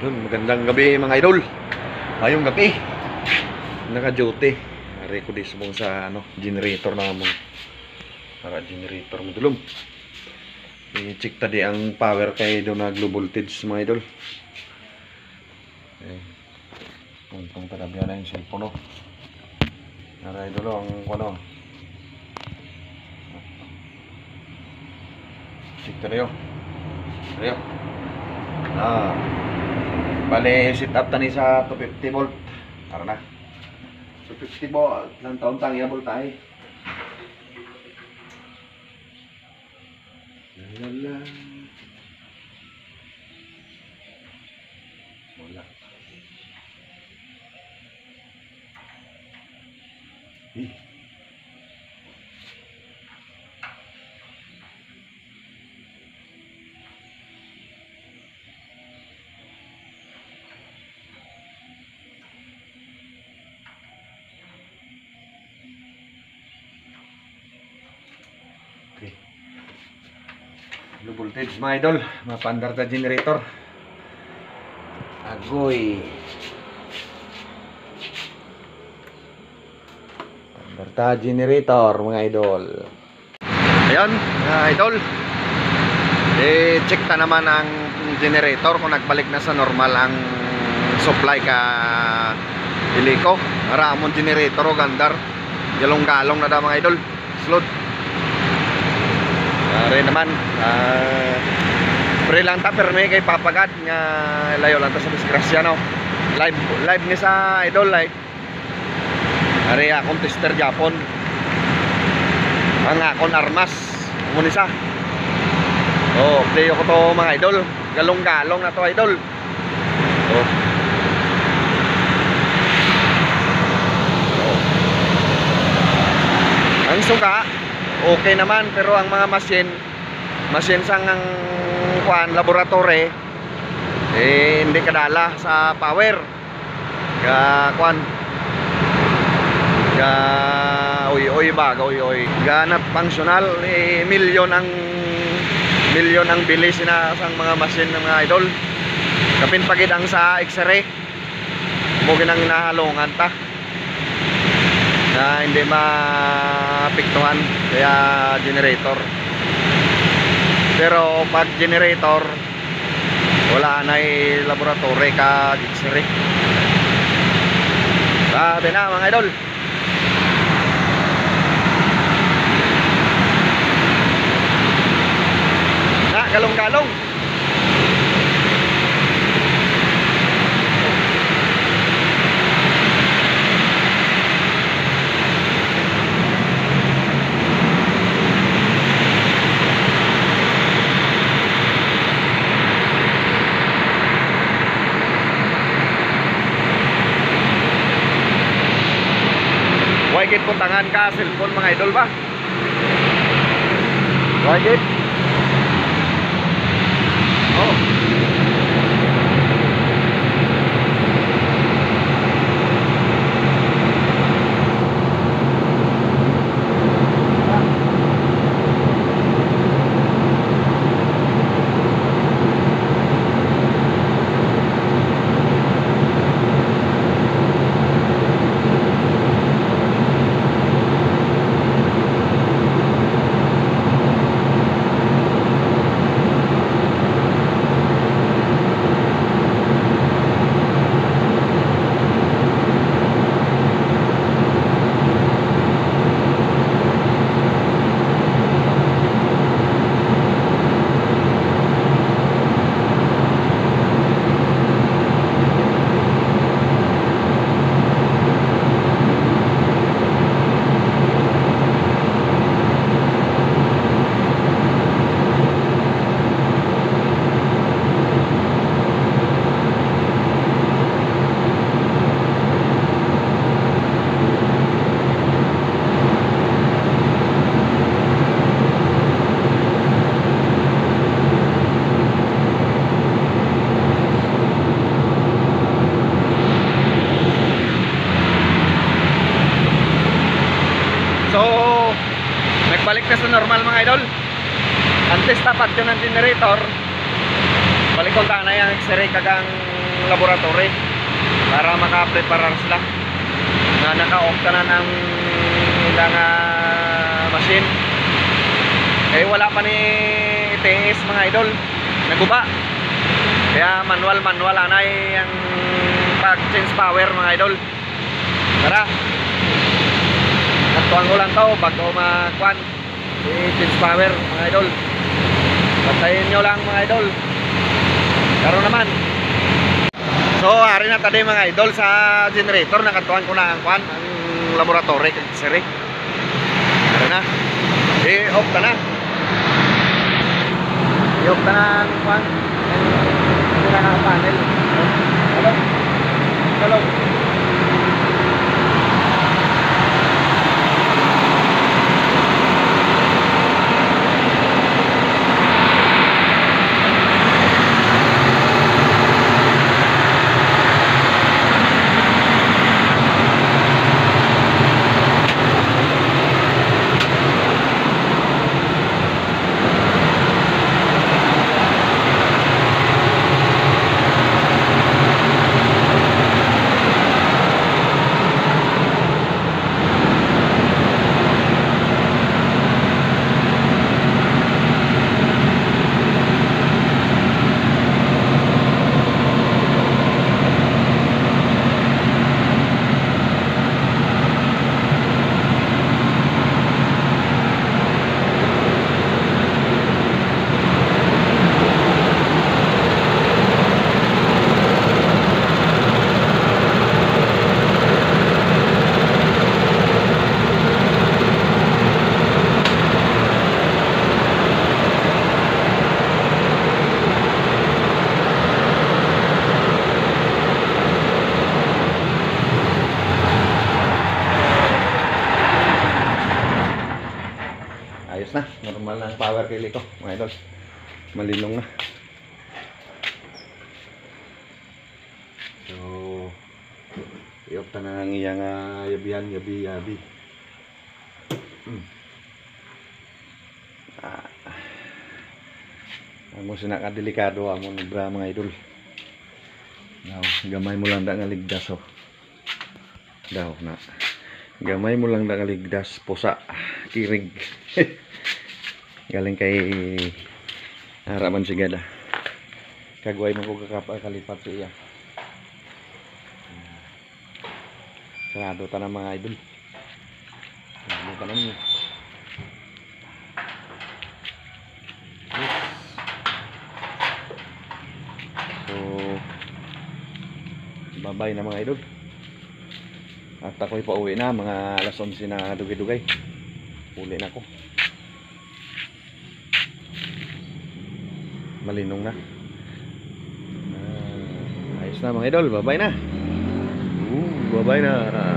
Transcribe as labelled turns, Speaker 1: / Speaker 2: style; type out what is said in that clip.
Speaker 1: Yun, magandang gabi mga idol. Ngayong gabi, naka-duty. Nari ko disbong sa generator namon. Para generator mo dulom. I-check tadi ang power kay do na low voltage mga idol. Puntong tarabya na yung cellphone. Nara idol ang kuno. Check tadi yo. Ayo. Bale, sit up tani sa 250 volt. Tara na. 250 volt. Ilang taon tangya voltahe. Lala. Wala. Low voltage mga idol, mapandar ta generator. Agoy. Pandar ta generator mga idol. Ayan mga idol. Check ta naman ang generator kung nagbalik na sa normal ang supply ka iliko. Ramon generator o gandar. Galong-galong na da mga idol. Slot. Rin naman pre lang ta pero may kay papagad nga layo lang ta sa disgrasya no. Live ni sa idol live. Ari akong tester Japon. Ang akon armas mo ni sa. Oh, play ko to mga idol. Galong-galong na to idol. Oh. Ang suka okay naman pero ang mga machine sang ang laboratory hindi kadala sa power kuan oy ganap functional milyon ang bilis na sang mga machine ng mga idol kapin pagid ang sa x-ray mo ginang hinahalongan ta na hindi mapiktuhan kaya generator. Pero pag generator wala na laboratory ka x-ray. Sabi na mga idol. Na galong-galong. Wagit po tangan ka cellphone mga idol ba? Wagit. Oh. Balik na sa normal mga idol. Antes tapat yun ang generator. Balik ko na yung x-ray kagang laboratory para maka-preparar sila nga naka-off ka na ng ilang machine. Eh wala pa ni ITS mga idol, naguba. Kaya manual anay ang pag-change power mga idol. Tara, natuang ko lang to bago makwan i-change power mga idol. Patayin nyo lang mga idol. Karon naman. So hari na tadi mga idol sa generator, nakatuan ko na ang kwan, ang laboratory kag siri. Hari na. I-off ka na. I-off ka na ang kwan. Ang panel. Hello. Hello. Ayos na, normal na ang power kili ko mga idol, malinong na. So i-off na ang iyang yabi amo sina delikado amo nubra mga idol. Daw gamay mo lang da nga ligdas oh. Daw na gamay mo lang da nga ligdas pusa kirig. Galing kay harapan sigada. Kagway mo ko kalipat siya. Sarado ta ng mga idol. Ano ka naman. So bye-bye na mga idol. At ako'y pauwi na mga alas 11 na dugay-dugay. Uli na ako. Malinong na. Ayos na mga idol, bye-bye na. Bye-bye na.